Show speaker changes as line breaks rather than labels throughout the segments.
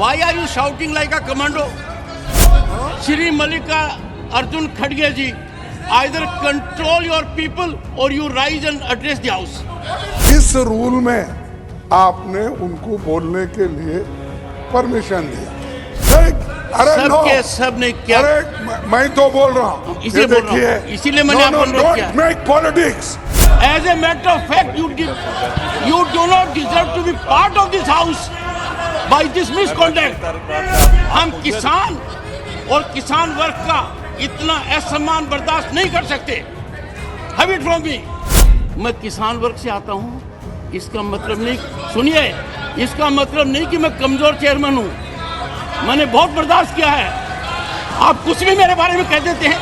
Why are you shouting like a commando? Shri Mallika Arjun Khadge ji, either control your people or you rise and address the house.
इस rule में आपने उनको बोलने के लिए permission दिया। अरे
सब
नो,
के सब ने क्या?
अरे मैं तो बोल रहा हूँ,
इसीलिए बोल रहा हूँ, इसीलिए मैंने आपको अनुरोध किया।
Don't make politics.
As a matter of fact, you do not deserve to be part of this house by this misconduct. हम किसान और किसान वर्ग का इतना असम्मान बर्दाश्त नहीं कर सकते। Have it from me. मैं किसान वर्ग से आता हूँ, इसका मतलब नहीं, सुनिए, इसका मतलब नहीं कि मैं कमजोर चेयरमैन हूँ। मैंने बहुत बर्दाश्त किया है। आप कुछ भी मेरे बारे में कह देते हैं।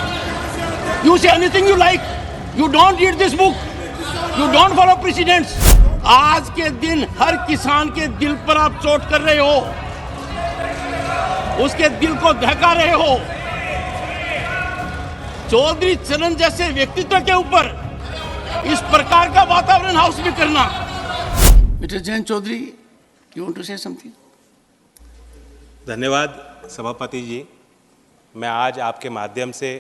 You say anything you like. You don't read this book. You don't follow precedents. आज के दिन हर किसान के दिल पर आप चोट कर रहे हो, उसके दिल को दहका रहे हो। चौधरी चरण जैसे व्यक्तित्व के ऊपर इस प्रकार का वातावरण हाउस में करना। Mister Jayant Chaudhary, you want to say something?
धन्यवाद सभापति जी। मैं आज आपके माध्यम से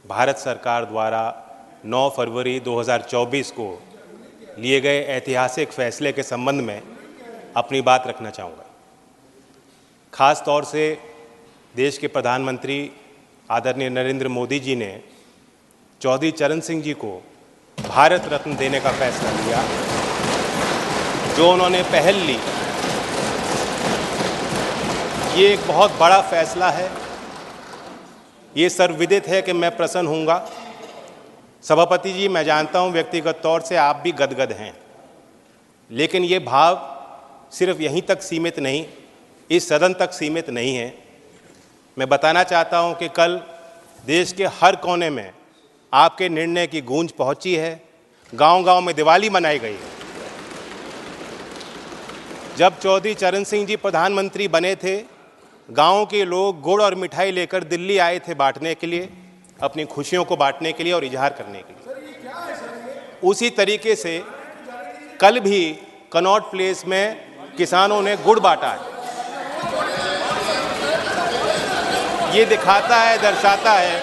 भारत सरकार द्वारा 9 फरवरी 2024 को लिए गए ऐतिहासिक फैसले के संबंध में अपनी बात रखना चाहूँगा। खास तौर से देश के प्रधानमंत्री आदरणीय नरेंद्र मोदी जी ने चौधरी चरण सिंह जी को भारत रत्न देने का फैसला लिया, जो उन्होंने पहल ली। ये एक बहुत बड़ा फैसला है। ये सर्वविदित है कि मैं प्रसन्न हूँगा। सभापति जी, मैं जानता हूँ व्यक्तिगत तौर से आप भी गदगद हैं, लेकिन ये भाव सिर्फ यहीं तक सीमित नहीं, इस सदन तक सीमित नहीं है। मैं बताना चाहता हूँ कि कल देश के हर कोने में आपके निर्णय की गूंज पहुँची है। गांव-गांव में दिवाली मनाई गई है। जब चौधरी चरण सिंह जी प्रधानमंत्री बने थे, गाँव के लोग गुड़ और मिठाई लेकर दिल्ली आए थे बांटने के लिए, अपनी खुशियों को बांटने के लिए और इजहार करने के लिए। उसी तरीके से कल भी कनॉट प्लेस में किसानों ने गुड़ बांटा है। ये दिखाता है, दर्शाता है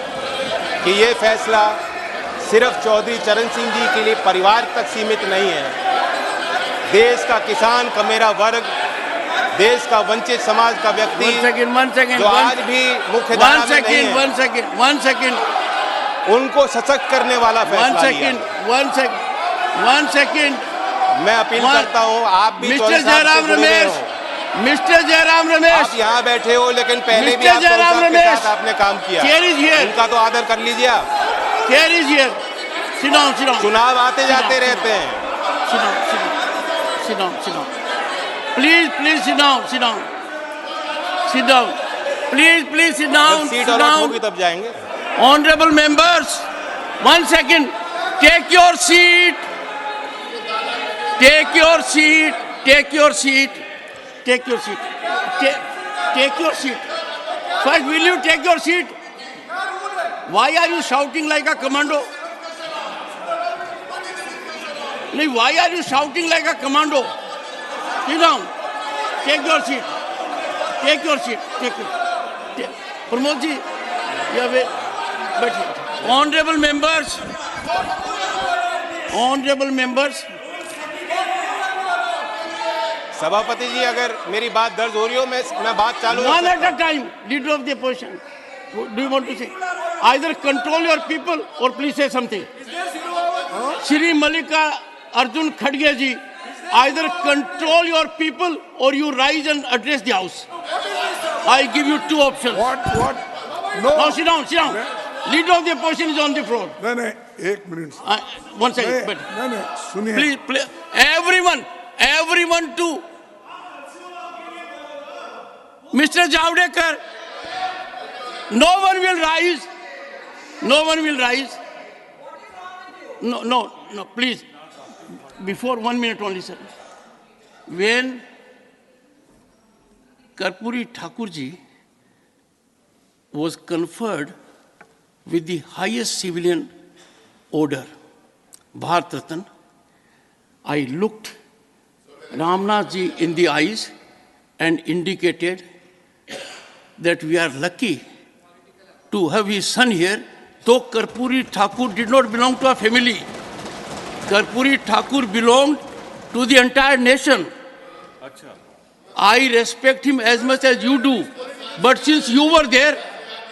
कि ये फैसला सिर्फ चौधरी चरण सिंह जी के लिए परिवार तक सीमित नहीं है। देश का किसान, कमेरा वर्ग, देश का वंचित समाज का व्यक्ति जो आज भी मुख्य धारा में नहीं है,
वन सेकेंड,
उनको सशक्त करने वाला फैसला लिया।
वन सेकेंड,
मैं अपील करता हूँ, आप भी
मिस्टर जयराम रमेश,
आप यहाँ बैठे हो, लेकिन पहले भी आप चौधरी के साथ आपने काम किया, उनका तो आदर कर लीजिए आप। चुनाव आते जाते रहते हैं।
Please sit down. Please sit down.
Seat allot होगी तब जाएंगे।
Honorable members, 1 second. Take your seat. Take your seat. First, will you take your seat? Why are you shouting like a commando? Why are you shouting like a commando? Sit down. Take your seat. Take it. Pramod ji, you have a... Honorable members.
सभापति जी, अगर मेरी बात दर्ज हो रही हो, मैं बात चालू
One at a time. Leader of the opposition. Do you want to say? Either control your people or please say something. Shri Mallika Arjun Khadge ji, either control your people or you rise and address the house. I give you 2 options.
What? No.
Now sit down. Leader of the opposition is on the floor.
नहीं, 1 minute.
1 second.
नहीं, सुनिए।
Please, everyone to Mr. Javadekar. No one will rise. No, please. Before 1 minute only, sir. When Karpuri Thakurji was conferred with the highest civilian order, Bharat Ratna, I looked Ramnath ji in the eyes and indicated that we are lucky to have his son here, though Karpuri Thakur did not belong to a family. Karpuri Thakur belonged to the entire nation. I respect him as much as you do, but since you were there,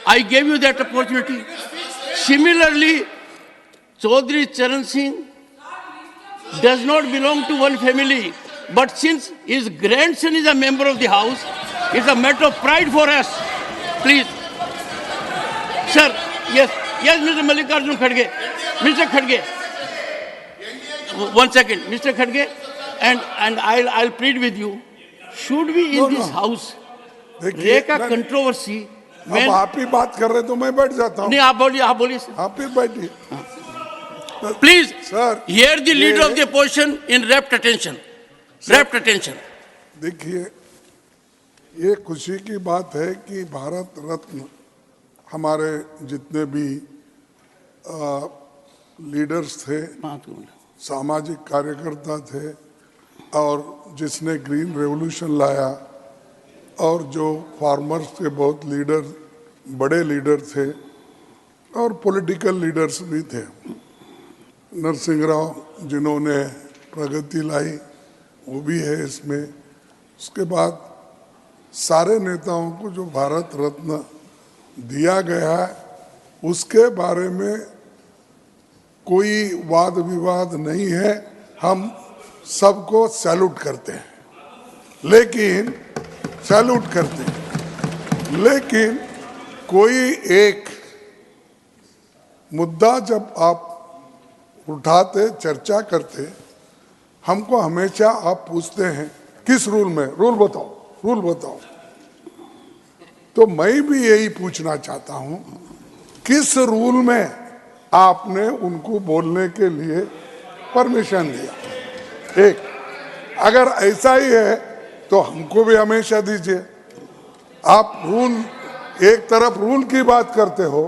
I gave you that opportunity. Similarly, Chaudhry Charan Singh does not belong to one family, but since his grandson is a member of the house, it's a matter of pride for us. Please. Sir, yes, Mr. Mallikarjun Kharge. Mr. Kharge. 1 second, Mr. Kharge, and I'll plead with you. Should we in this house
देखिए,
break a controversy?
अब आप ही बात कर रहे तो मैं बैठ जाता हूँ.
नहीं, आप बोलिए सर.
आप ही बैठिए.
Please,
Sir,
hear the leader
ये-
of the opposition in rapt attention. Rapt attention.
देखिए, ये खुशी की बात है कि भारत रत्न हमारे जितने भी लीडर्स थे, सामाजिक कार्यकर्ता थे, और जिसने ग्रीन रेवोल्यूशन लाया, और जो फार्मर्स के बहुत लीडर, बड़े लीडर थे, और पॉलिटिकल लीडर्स भी थे. नरसिंह राव जिन्होंने प्रगति लाई, वो भी है इसमें. उसके बाद सारे नेताओं को जो भारत रत्न दिया गया है, उसके बारे में कोई वाद विवाद नहीं है. हम सबको सैल्यूट करते हैं, लेकिन सैल्यूट करते हैं, लेकिन कोई एक मुद्दा जब आप उठाते, चर्चा करते, हमको हमेशा आप पूछते हैं किस रूल में, रूल बताओ. तो मैं भी यही पूछना चाहता हूं, किस रूल में आपने उनको बोलने के लिए परमिशन दिया. एक, अगर ऐसा ही है तो हमको भी हमेशा दीजिए. आप रूल, एक तरफ रूल की बात करते हो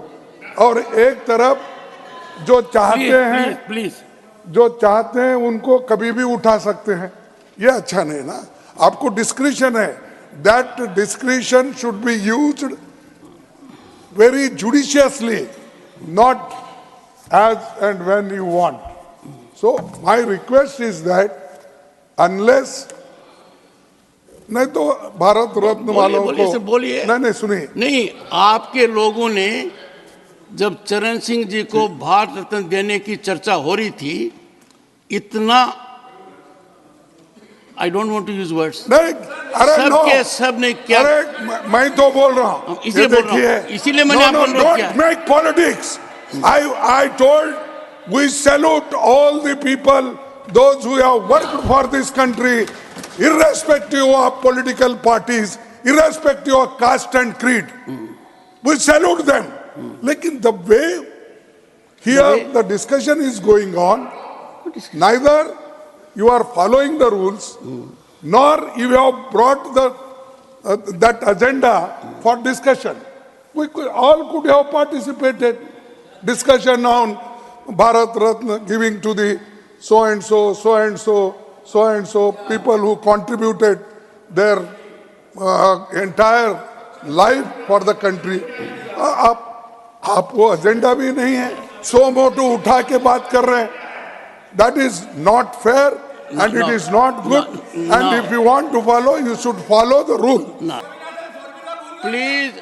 और एक तरफ जो चाहते हैं,
प्लीज,
जो चाहते हैं उनको कभी भी उठा सकते हैं. ये अच्छा नहीं ना. आपको डिस्क्रिशन है. That discretion should be used very judiciously, not as and when you want. So my request is that unless, नहीं तो भारत रत्न वालों को,
बोलिए.
नहीं सुनिए.
नहीं, आपके लोगों ने जब चरण सिंह जी को भारत रत्न देने की चर्चा हो रही थी, इतना, I don't want to use words,
नहीं, अरे
सब
no,
के सब ने क्या,
अरे मैं तो बोल रहा हूँ.
इसीलिए बोल रहा हूँ, इसीलिए मैंने आपको अनुरोध किया.
Don't make politics. I told we salute all the people, those who have worked for this country, irrespective of political parties, irrespective of caste and creed. We salute them. Lekin the way here the discussion is going on, neither you are following the rules, nor you have brought that agenda for discussion. We all could have participated. Discussion on Bharat Ratna giving to the so and so people who contributed their entire life for the country. आप वो agenda भी नहीं है, सो मोटो उठा के बात कर रहे हैं. That is not fair and it is not good. And if you want to follow, you should follow the rule.
Please,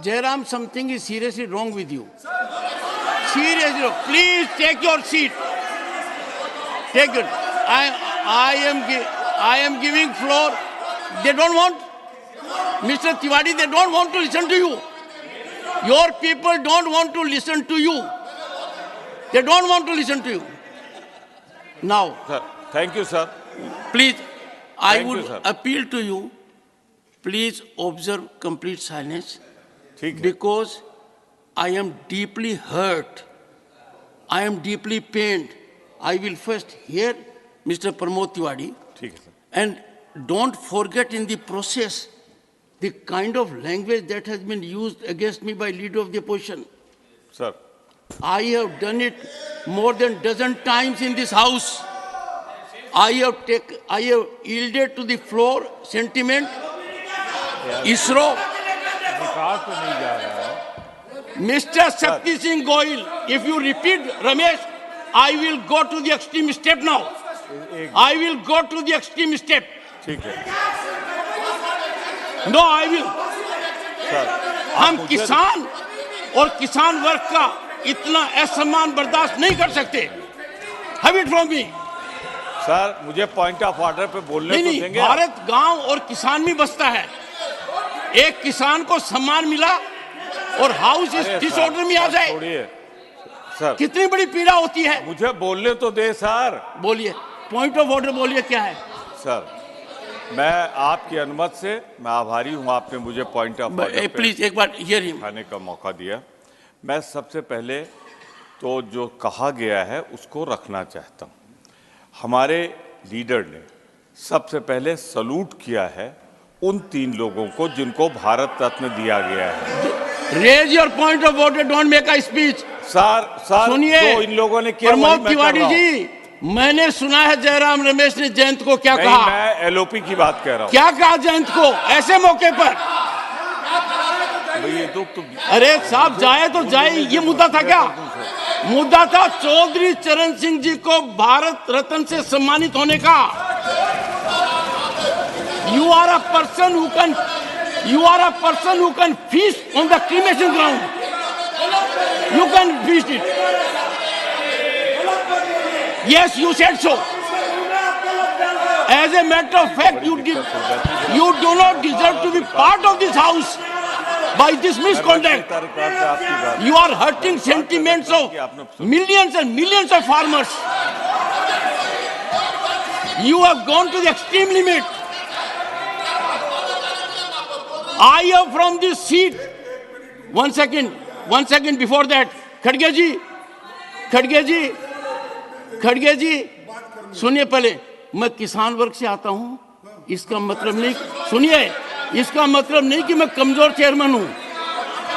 Jairam, something is seriously wrong with you. Seriously wrong. Please take your seat. Take it. I am giving floor. They don't want, Mr. Tiwari, they don't want to listen to you. Your people don't want to listen to you. They don't want to listen to you. Now,
Sir, thank you, sir.
please, I
Thank you,
would
sir.
appeal to you, please observe complete silence.
ठीक है.
Because I am deeply hurt. I am deeply pained. I will first hear Mr. Pramod Tiwari.
ठीक है, sir.
And don't forget in the process the kind of language that has been used against me by leader of the opposition.
Sir,
I have done it more than dozen times in this house. I have yielded to the floor sentiment. ISRO,
विकास तो नहीं जा रहा है।
Mr. Shakti Singh Goyal, if you repeat, Ramesh, I will go to the extreme step now. I will go to the extreme step.
ठीक है
No, I will.
Sir,
हम किसान और किसान वर्ग का इतना असम्मान बर्दाश्त नहीं कर सकते। Have it from me.
Sir मुझे पॉइंट ऑफ ऑर्डर पे बोलने
नहीं
तो
नहीं,
देंगे।
भारत गांव और किसान में बसता है। एक किसान को सम्मान मिला और हाउस इस
अरे
डिसऑर्डर में आ
सर,
जाए,
छोड़िए सर,
कितनी बड़ी पीड़ा होती है।
मुझे बोलने तो दे सर।
बोलिए, पॉइंट ऑफ ऑर्डर बोलिए, क्या है?
सर मैं आपकी अनुमति से मैं आभारी हूं, आपने मुझे पॉइंट ऑफ ऑर्डर पे
प्लीज एक बार हियर हिम।
खाने का मौका दिया। मैं सबसे पहले तो जो कहा गया है उसको रखना चाहता हूं। हमारे लीडर ने सबसे पहले सलूट किया है उन 3 लोगों को जिनको भारत रत्न दिया गया है।
Raise your point of order, don't make a speech.
Sir
सुनिए,
जो इन लोगों ने किया
प्रमोद
वही मैं कर
तिवारी
रहा हूं।
जी, मैंने सुना है जयराम रमेश ने जयंत को क्या
नहीं,
कहा।
मैं एलओपी की बात कह रहा हूं।
क्या कहा जयंत को ऐसे मौके पर?
भाई ये तो
अरे साहब, जाए तो जाए, ये मुद्दा था क्या? मुद्दा था चौधरी चरण सिंह जी को भारत रत्न से सम्मानित होने का। You are a person who can feast on the cremation ground. You can feast it. Yes, you said so. As a matter of fact, you do not deserve to be part of this house by this misconduct. You are hurting sentiments of millions and millions of farmers. You have gone to the extreme limit. I have from this seat. One second before that. खड़गे जी, सुनिए पहले, मैं किसान वर्ग से आता हूं। इसका मतलब नहीं, सुनिए, इसका मतलब नहीं कि मैं कमजोर चेयरमैन हूं।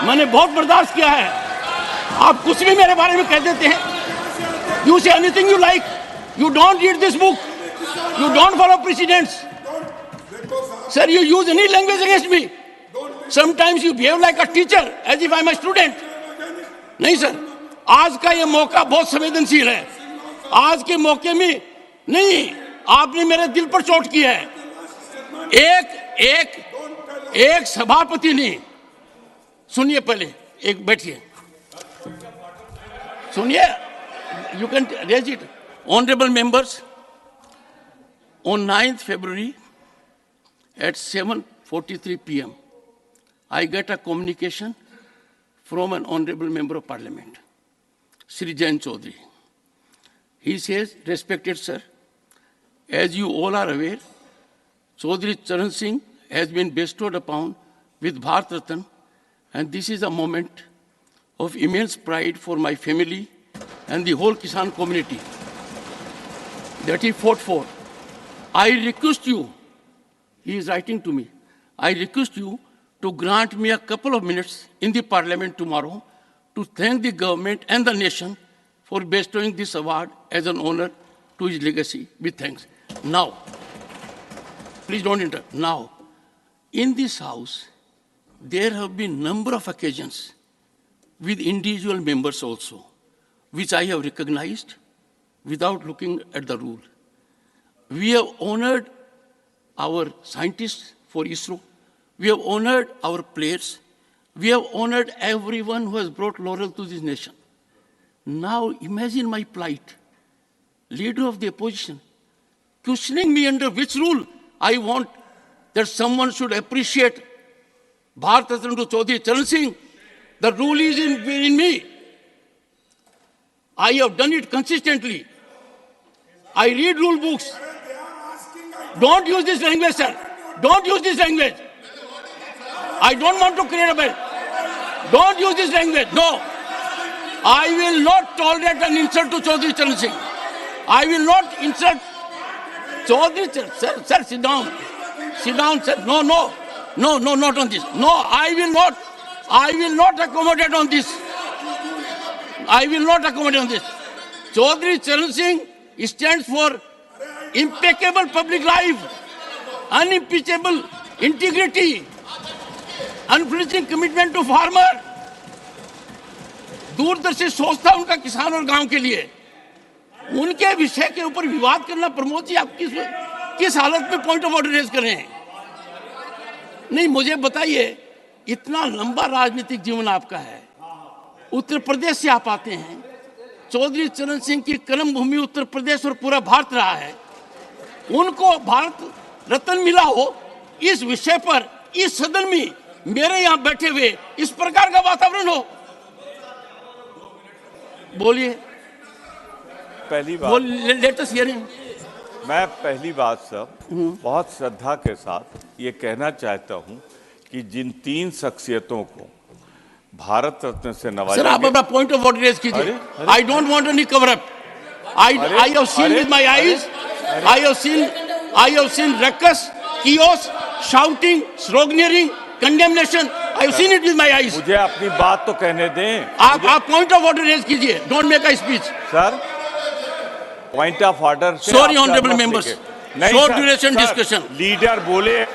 मैंने बहुत बर्दाश्त किया है। आप कुछ भी मेरे बारे में कह देते हैं। You say anything you like. You don't read this book. You don't follow precedents. Sir, you use any language against me. Sometimes you behave like a teacher, as if I'm a student. नहीं sir, आज का ये मौका बहुत संवेदनशील है। आज के मौके में नहीं, आपने मेरे दिल पर चोट की है। एक सभापति ने, सुनिए पहले, एक बैठिए, सुनिए, you can raise it. Honorable members, on 9th February at 7:43 p.m. I get a communication from an honorable member of parliament, Shri Jayant Chaudhary. He says, respected sir, as you all are aware, Chaudhary Charan Singh has been bestowed upon with Bharat Ratna, and this is a moment of immense pride for my family and the whole Kisan community that he fought for. I request you, he is writing to me, I request you to grant me a couple of minutes in the parliament tomorrow to thank the government and the nation for bestowing this award as an honor to his legacy. With thanks. Now, please don't interrupt. Now, in this house, there have been number of occasions with individual members also, which I have recognized without looking at the rule. We have honored our scientists for ISRO. We have honored our players. We have honored everyone who has brought laurel to this nation. Now imagine my plight, leader of the opposition, questioning me under which rule I want that someone should appreciate Bharat Ratna to Chaudhary Charan Singh. The rule is in me. I have done it consistently. I read rule books. Don't use this language, sir. Don't use this language. I don't want to create a bed. Don't use this language. No. I will not tolerate an insult to Chaudhary Charan Singh. I will not insult Chaudhary Charan Singh. Sir, sit down. Sit down, sir. No, not on this. No, I will not accommodate on this. I will not accommodate on this. Chaudhary Charan Singh stands for impeccable public life, unimpeachable integrity, unflinching commitment to farmer. दूरदर्शी सोच था उनका किसान और गांव के लिए। उनके विषय के ऊपर विवाद करना, प्रमोद जी आप किस हालत में पॉइंट ऑफ ऑर्डर रेज कर रहे हैं? नहीं, मुझे बताइए, इतना लंबा राजनीतिक जीवन आपका है, उत्तर प्रदेश से आप आते हैं, चौधरी चरण सिंह की कर्म भूमि उत्तर प्रदेश और पूरा भारत रहा है, उनको भारत रत्न मिला हो, इस विषय पर इस सदन में मेरे यहां बैठे हुए इस प्रकार का वातावरण हो? बोलिए,
पहली बात,
लेटेस्ट हियरिंग।
मैं पहली बात सब बहुत श्रद्धा के साथ ये कहना चाहता हूं कि जिन 3 शख्सियतों को भारत रत्न से नवाजा,
सर आप अपना पॉइंट ऑफ ऑर्डर रेज कीजिए। I don't want any cover up. I have seen with my eyes. I have seen ruckus, chaos, shouting, sloganeering, condemnation. I have seen it with my eyes.
मुझे अपनी बात तो कहने दें।
आप point of order raise कीजिए। Don't make a speech.
Sir, point of order.
Sorry honourable members, short duration discussion.
Leader बोले।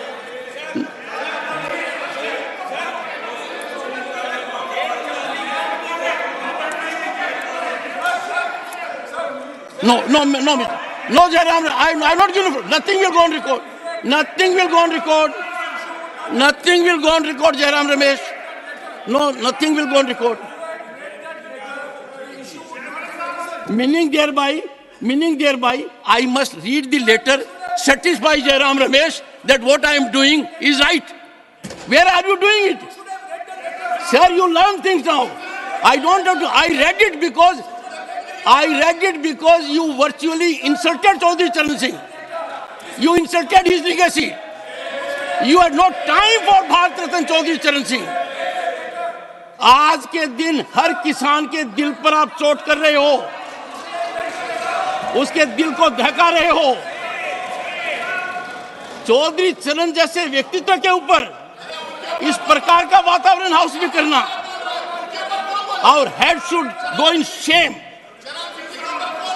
No, Jairam, I'm not going to, nothing will go on record. Nothing will go on record. Nothing will go on record, Jairam Ramesh. No, nothing will go on record. Meaning thereby, I must read the letter, satisfy Jairam Ramesh that what I am doing is right. Where are you doing it? Sir, you learn things now. I don't have to, I read it because you virtually insulted Chaudhry Charan Singh. You insulted his legacy. You had no time for Bharat Ratna Chaudhry Charan Singh. आज के दिन हर किसान के दिल पर आप चोट कर रहे हो, उसके दिल को दहका रहे हो। चौधरी चरण जैसे व्यक्तित्व के ऊपर इस प्रकार का वातावरण हाउस में करना, और head should go in shame.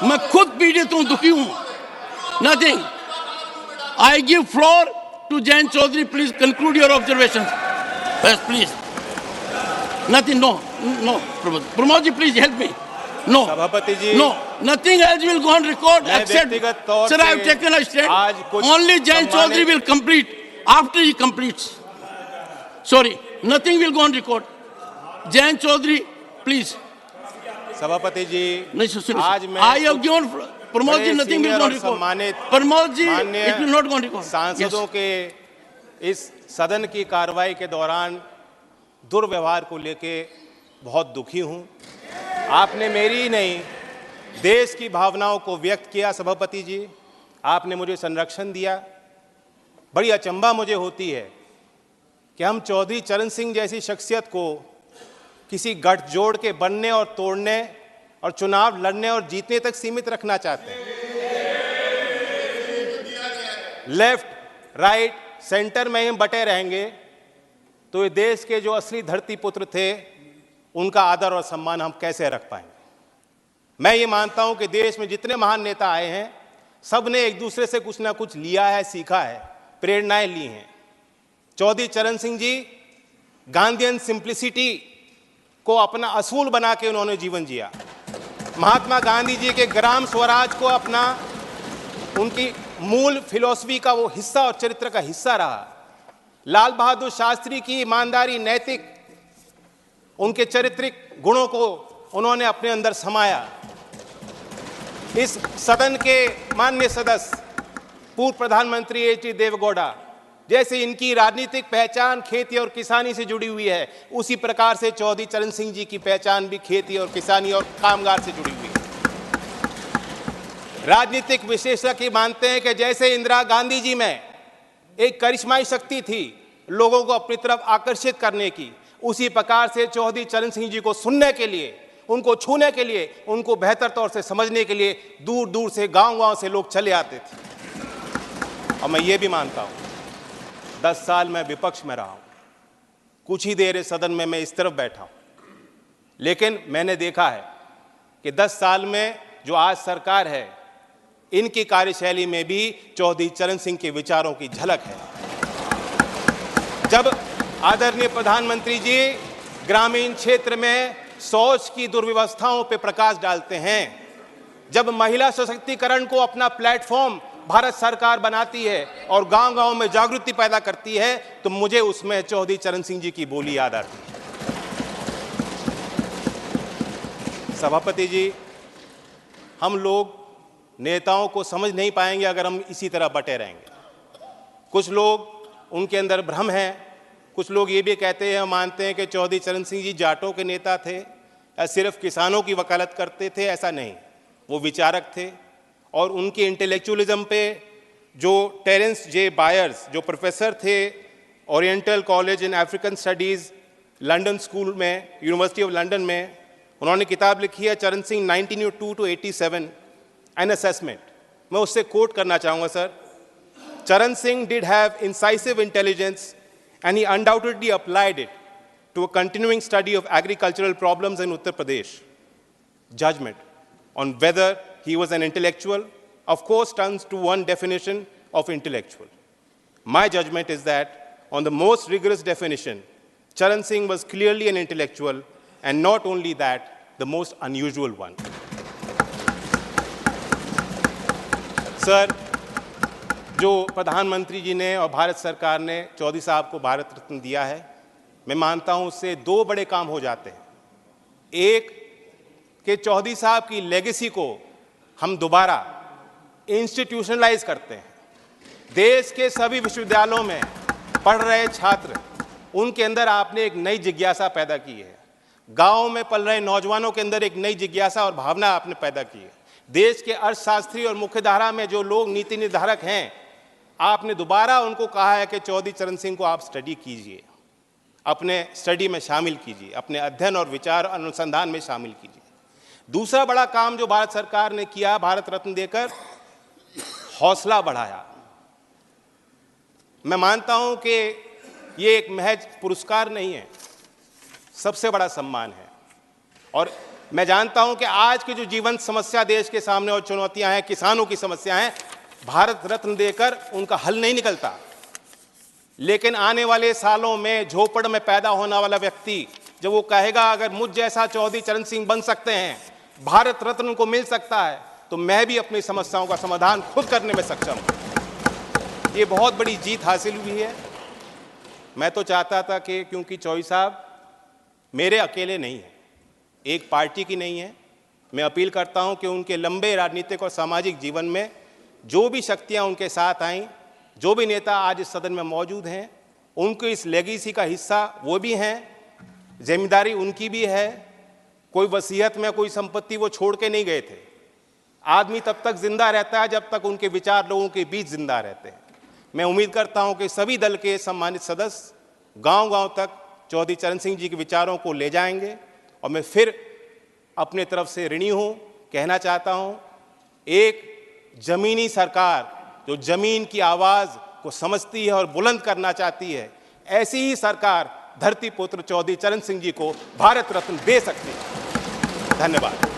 मैं खुद पीड़ित हूं, दुखी हूं। Nothing. I give floor to Jayant Chaudhary. Please conclude your observations. Yes please. Nothing. No Pramod ji please help me. No
सभापति जी,
no nothing else will go on record except sir I have taken a stand. Only Jayant Chaudhary will complete after he completes. Sorry, nothing will go on record. Jayant Chaudhary please.
सभापति जी,
नहीं,
आज मैं
I have given Pramod ji, nothing will go on record. Pramod ji, it will not go on record.
सांसदों के इस सदन की कार्रवाई के दौरान दुर्व्यवहार को लेके बहुत दुखी हूं। आपने मेरी ही नहीं, देश की भावनाओं को व्यक्त किया। सभापति जी, आपने मुझे संरक्षण दिया। बड़ी अचंभा मुझे होती है कि हम चौधरी चरण सिंह जैसी शख्सियत को किसी गठजोड़ के बनने और तोड़ने और चुनाव लड़ने और जीतने तक सीमित रखना चाहते हैं। लेफ्ट, राइट, सेंटर में हम बटे रहेंगे तो ये देश के जो असली धरती पुत्र थे उनका आदर और सम्मान हम कैसे रख पाएंगे। मैं ये मानता हूं कि देश में जितने महान नेता आए हैं, सब ने एक दूसरे से कुछ ना कुछ लिया है, सीखा है, प्रेरणाएं ली हैं। चौधरी चरण सिंह जी गांधीयन सिंप्लिसिटी को अपना असूल बना के उन्होंने जीवन जिया। महात्मा गांधी जी के ग्राम स्वराज को अपना, उनकी मूल फिलॉसफी का वो हिस्सा और चरित्र का हिस्सा रहा। लाल बहादुर शास्त्री की ईमानदारी, नैतिक, उनके चारित्रिक गुणों को उन्होंने अपने अंदर समाया। इस सदन के माननीय सदस्य पूर्व प्रधानमंत्री एच.डी. देवेगौड़ा, जैसे इनकी राजनीतिक पहचान खेती और किसानी से जुड़ी हुई है, उसी प्रकार से चौधरी चरण सिंह जी की पहचान भी खेती और किसानी और कामगार से जुड़ी हुई है। राजनीतिक विशेषज्ञ मानते हैं कि जैसे इंदिरा गांधी जी में एक करिश्माई शक्ति थी लोगों को अपनी तरफ आकर्षित करने की, उसी प्रकार से चौधरी चरण सिंह जी को सुनने के लिए, उनको छूने के लिए, उनको बेहतर तौर से समझने के लिए दूर दूर से, गांव-गांव से लोग चले आते थे। और मैं ये भी मानता हूँ, 10 साल मैं विपक्ष में रहा हूँ, कुछ ही देर इस सदन में मैं इस तरफ बैठा हूँ, लेकिन मैंने देखा है कि 10 साल में जो आज सरकार है इनकी कार्यशैली में भी चौधरी चरण सिंह के विचारों की झलक है। जब आदरणीय प्रधानमंत्री जी ग्रामीण क्षेत्र में शौच की दुर्व्यवस्थाओं पर प्रकाश डालते हैं, जब महिला सशक्तिकरण को अपना प्लेटफॉर्म भारत सरकार बनाती है और गांव-गांव में जागृति पैदा करती है, तो मुझे उसमें चौधरी चरण सिंह जी की बोली याद आती है। सभापति जी, हम लोग नेताओं को समझ नहीं पाएंगे अगर हम इसी तरह बटे रहेंगे। कुछ लोग उनके अंदर भ्रम है, कुछ लोग ये भी कहते हैं, मानते हैं कि चौधरी चरण सिंह जी जाटों के नेता थे या सिर्फ किसानों की वकालत करते थे। ऐसा नहीं, वो विचारक थे और उनके इंटेलेक्चुअलिज्म पे जो टेरेंस जे बायर्स, जो प्रोफेसर थे oriental college in African studies London school में, यूनिवर्सिटी ऑफ लंदन में, उन्होंने किताब लिखी है चरण सिंह 1902 to 87 एन असेसमेंट। मैं उससे कोट करना चाहूँगा सर। चरण Singh did have incisive intelligence and he undoubtedly applied it to a continuing study of agricultural problems in Uttar Pradesh. Judgment on whether he was an intellectual, of course, turns to one definition of intellectual. My judgment is that on the most rigorous definition, Charan Singh was clearly an intellectual, and not only that, the most unusual one. Sir, जो प्रधानमंत्री जी ने और भारत सरकार ने चौधरी साहब को भारत रत्न दिया है, मैं मानता हूं उससे दो बड़े काम हो जाते हैं। एक कि चौधरी साहब की लेगेसी को हम दोबारा इंस्टीट्यूशनलाइज करते हैं। देश के सभी विश्वविद्यालयों में पढ़ रहे छात्र, उनके अंदर आपने एक नई जिज्ञासा पैदा की है। गाँव में पल रहे नौजवानों के अंदर एक नई जिज्ञासा और भावना आपने पैदा की है। देश के अर्थशास्त्री और मुख्यधारा में जो लोग नीति निर्धारक हैं, आपने दोबारा उनको कहा है कि चौधरी चरण सिंह को आप स्टडी कीजिए, अपने स्टडी में शामिल कीजिए, अपने अध्ययन और विचार अनुसंधान में शामिल कीजिए। दूसरा बड़ा काम जो भारत सरकार ने किया, भारत रत्न देकर हौसला बढ़ाया। मैं मानता हूं कि ये एक महज पुरस्कार नहीं है, सबसे बड़ा सम्मान है। और मैं जानता हूं कि आज की जो जीवन समस्या देश के सामने और चुनौतियां हैं, किसानों की समस्या हैं, भारत रत्न देकर उनका हल नहीं निकलता। लेकिन आने वाले सालों में झोपड़ में पैदा होने वाला व्यक्ति जब वो कहेगा अगर मुझ जैसा चौधरी चरण सिंह बन सकते हैं, भारत रत्न उनको मिल सकता है, तो मैं भी अपनी समस्याओं का समाधान खुद करने में सक्षम हूं। ये बहुत बड़ी जीत हासिल हुई है। मैं तो चाहता था कि क्योंकि चौधरी साहब मेरे अकेले नहीं हैं, एक पार्टी की नहीं है, मैं अपील करता हूं कि उनके लंबे राजनीतिक और सामाजिक जीवन में जो भी शक्तियां उनके साथ आईं, जो भी नेता आज इस सदन में मौजूद हैं, उनके इस लेगेसी का हिस्सा वो भी हैं, जिम्मेदारी उनकी भी है। कोई वसीयत में कोई संपत्ति वो छोड़ के नहीं गए थे। आदमी तब तक जिंदा रहता है जब तक उनके विचार लोगों के बीच जिंदा रहते हैं। मैं उम्मीद करता हूं कि सभी दल के सम्मानित सदस्य गांव-गांव तक चौधरी चरण सिंह जी के विचारों को ले जाएंगे। और मैं फिर अपने तरफ से ऋणी हूं, कहना चाहता हूं, एक जमीनी सरकार जो जमीन की आवाज़ को समझती है और बुलंद करना चाहती है, ऐसी ही सरकार धरती पुत्र चौधरी चरण सिंह जी को भारत रत्न दे सकती है। धन्यवाद।